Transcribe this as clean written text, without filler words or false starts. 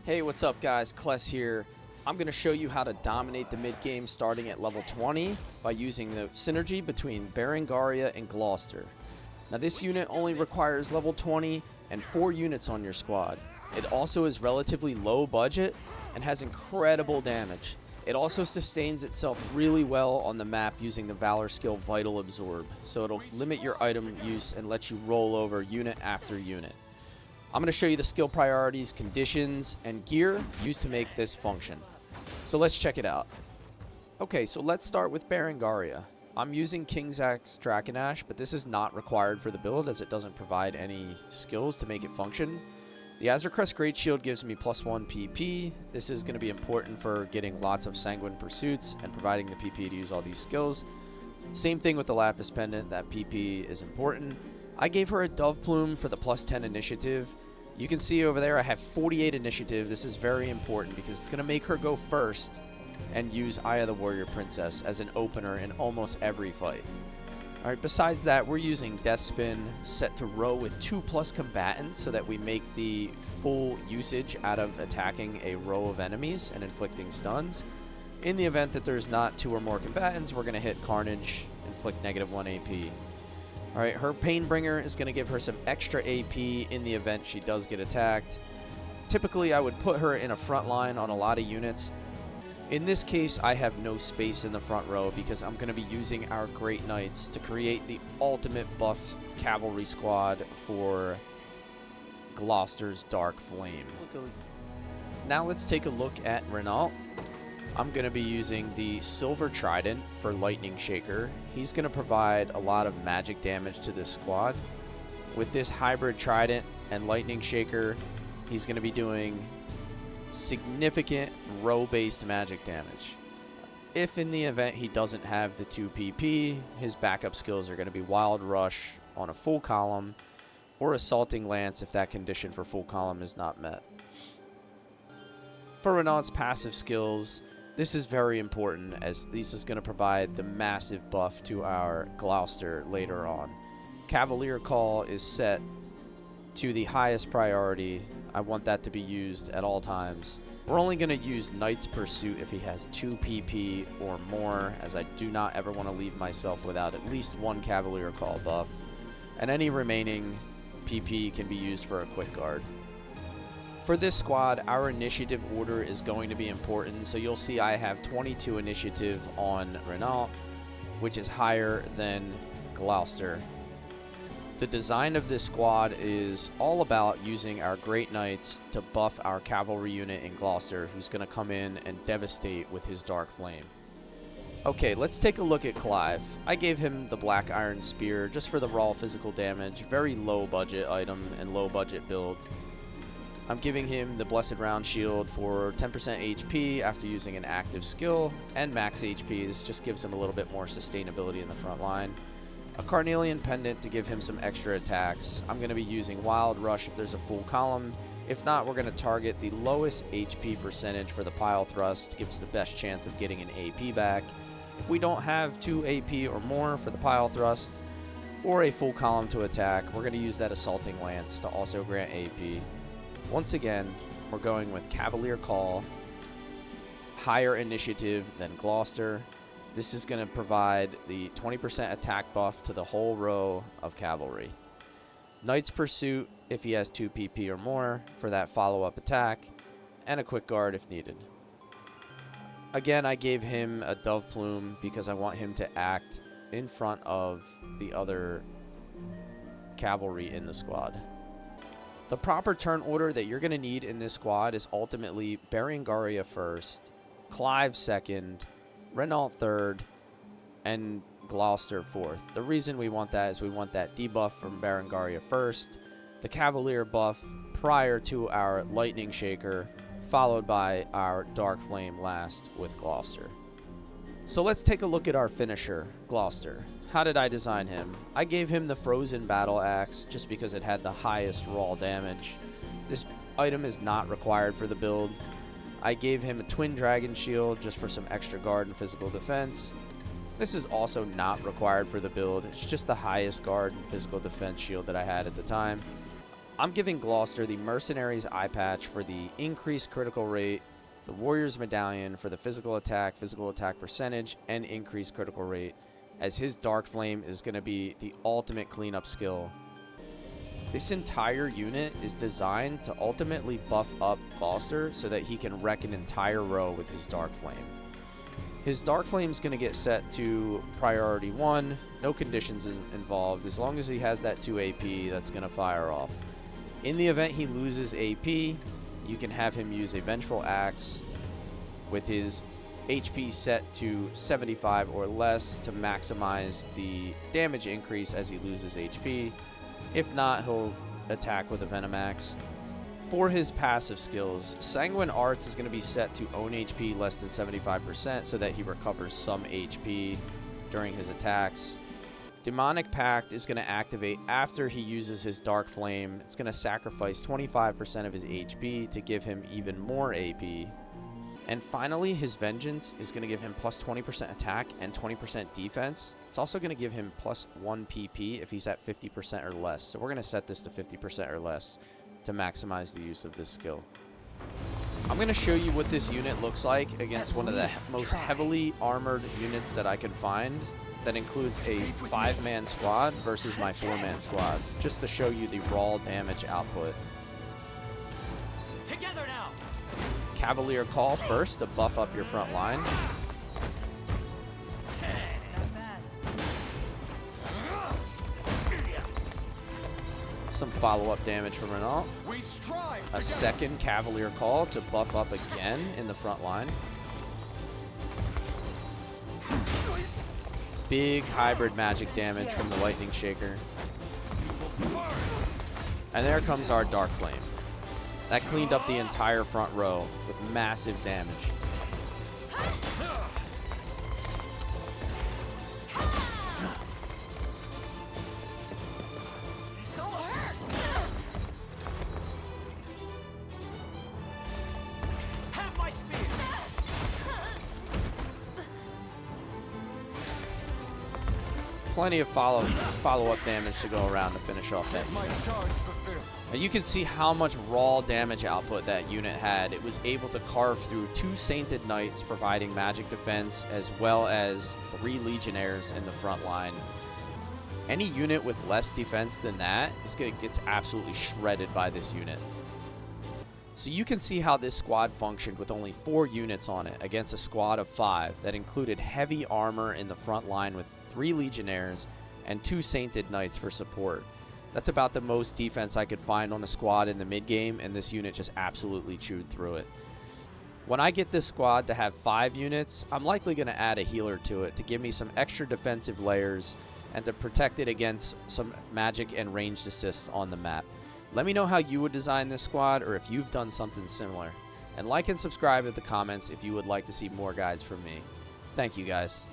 Hey, what's up guys? Cless here. I'm going to show you how to dominate the mid game starting at level 20 by using the synergy between Berengaria and Gloucester. Now this unit only requires level 20 and 4 units on your squad. It also is relatively low budget and has incredible damage. It also sustains itself really well on the map using the Valor skill Vital Absorb, so it'll limit your item use and let you roll over unit after unit. I'm going to show you the skill priorities, conditions, and gear used to make this function. So let's check it out. Okay, so let's start with Berengaria. I'm using King's Axe Draconash, but this is not required for the build as it doesn't provide any skills to make it function. The Azurcrest Great Shield gives me +1 PP. This is going to be important for getting lots of Sanguine Pursuits and providing the PP to use all these skills. Same thing with the Lapis Pendant, that PP is important. I gave her a Dove Plume for the +10 initiative. You can see over there I have 48 initiative. This is very important because it's going to make her go first and use Eye of the Warrior Princess as an opener in almost every fight. Alright, besides that, we're using Death Spin set to row with 2+ combatants so that we make the full usage out of attacking a row of enemies and inflicting stuns. In the event that there's not 2 or more combatants, we're going to hit Carnage, inflict -1 AP. Alright, her Painbringer is going to give her some extra AP in the event she does get attacked. Typically, I would put her in a front line on a lot of units. In this case, I have no space in the front row because I'm going to be using our Great Knights to create the ultimate buff cavalry squad for Gloucester's Dark Flame. Now let's take a look at Renault. I'm going to be using the Silver Trident for Lightning Shaker. He's going to provide a lot of magic damage to this squad. With this hybrid Trident and Lightning Shaker, he's going to be doing significant row-based magic damage. If in the event he doesn't have the 2 PP, his backup skills are going to be Wild Rush on a full column or Assaulting Lance if that condition for full column is not met. For Renault's passive skills, this is very important as this is going to provide the massive buff to our Gloucester later on. Cavalier Call is set to the highest priority. I want that to be used at all times. We're only going to use Knight's Pursuit if he has 2 PP or more, as I do not ever want to leave myself without at least 1 Cavalier Call buff. And any remaining PP can be used for a Quick Guard. For this squad, our initiative order is going to be important, so you'll see I have 22 initiative on Renault, which is higher than Gloucester. The design of this squad is all about using our Great Knights to buff our cavalry unit in Gloucester, who's going to come in and devastate with his Dark Flame. Okay, let's take a look at Clive. I gave him the Black Iron Spear just for the raw physical damage, very low budget item and low budget build. I'm giving him the Blessed Round Shield for 10% HP after using an active skill, and max HP. This just gives him a little bit more sustainability in the front line. A Carnelian Pendant to give him some extra attacks. I'm going to be using Wild Rush if there's a full column. If not, we're going to target the lowest HP percentage for the Pile Thrust to give us the best chance of getting an AP back. If we don't have 2 AP or more for the Pile Thrust, or a full column to attack, we're going to use that Assaulting Lance to also grant AP. Once again, we're going with Cavalier Call, higher initiative than Gloucester. This is going to provide the 20% attack buff to the whole row of cavalry. Knight's Pursuit if he has 2 PP or more for that follow-up attack, and a Quick Guard if needed. Again, I gave him a Dove Plume because I want him to act in front of the other cavalry in the squad. The proper turn order that you're going to need in this squad is ultimately Berengaria first, Clive second, Renault third, and Gloucester fourth. The reason we want that is we want that debuff from Berengaria first, the Cavalier buff prior to our Lightning Shaker, followed by our Dark Flame last with Gloucester. So let's take a look at our finisher, Gloucester. How did I design him? I gave him the Frozen Battle Axe just because it had the highest raw damage. This item is not required for the build. I gave him a Twin Dragon Shield just for some extra guard and physical defense. This is also not required for the build. It's just the highest guard and physical defense shield that I had at the time. I'm giving Gloucester the Mercenary's Eye Patch for the increased critical rate, the Warrior's Medallion for the physical attack percentage, and increased critical rate, as his Dark Flame is going to be the ultimate cleanup skill. This entire unit is designed to ultimately buff up Gloucester so that he can wreck an entire row with his Dark Flame. His Dark Flame is going to get set to priority 1, no conditions involved, as long as he has that 2 AP that's going to fire off. In the event he loses AP, you can have him use a Vengeful Axe with his HP set to 75 or less to maximize the damage increase as he loses HP. If not, he'll attack with a Venom Axe. For his passive skills, Sanguine Arts is going to be set to own HP less than 75% so that he recovers some HP during his attacks. Demonic Pact is going to activate after he uses his Dark Flame. It's going to sacrifice 25% of his HP to give him even more AP. And finally, his Vengeance is going to give him plus 20% attack and 20% defense. It's also going to give him plus 1 PP if he's at 50% or less. So we're going to set this to 50% or less to maximize the use of this skill. I'm going to show you what this unit looks like against one of the most heavily armored units that I could find. That includes a 5-man squad versus my 4-man squad, just to show you the raw damage output. Together now. Cavalier Call first to buff up your front line. Some follow-up damage from Renault. A second Cavalier Call to buff up again in the front line. Big hybrid magic damage from the Lightning Shaker. And there comes our Dark Flame. That cleaned up the entire front row with massive damage. Have my spear. Plenty of follow-up damage to go around to finish off that unit. Now you can see how much raw damage output that unit had. It was able to carve through 2 Sainted Knights, providing magic defense, as well as 3 Legionnaires in the front line. Any unit with less defense than that gets absolutely shredded by this unit. So you can see how this squad functioned with only 4 units on it against a squad of 5 that included heavy armor in the front line with 3 Legionnaires and 2 Sainted Knights for support. That's about the most defense I could find on a squad in the mid-game, and this unit just absolutely chewed through it. When I get this squad to have 5 units, I'm likely going to add a healer to it to give me some extra defensive layers and to protect it against some magic and ranged assists on the map. Let me know how you would design this squad, or if you've done something similar. And like and subscribe in the comments if you would like to see more guides from me. Thank you guys.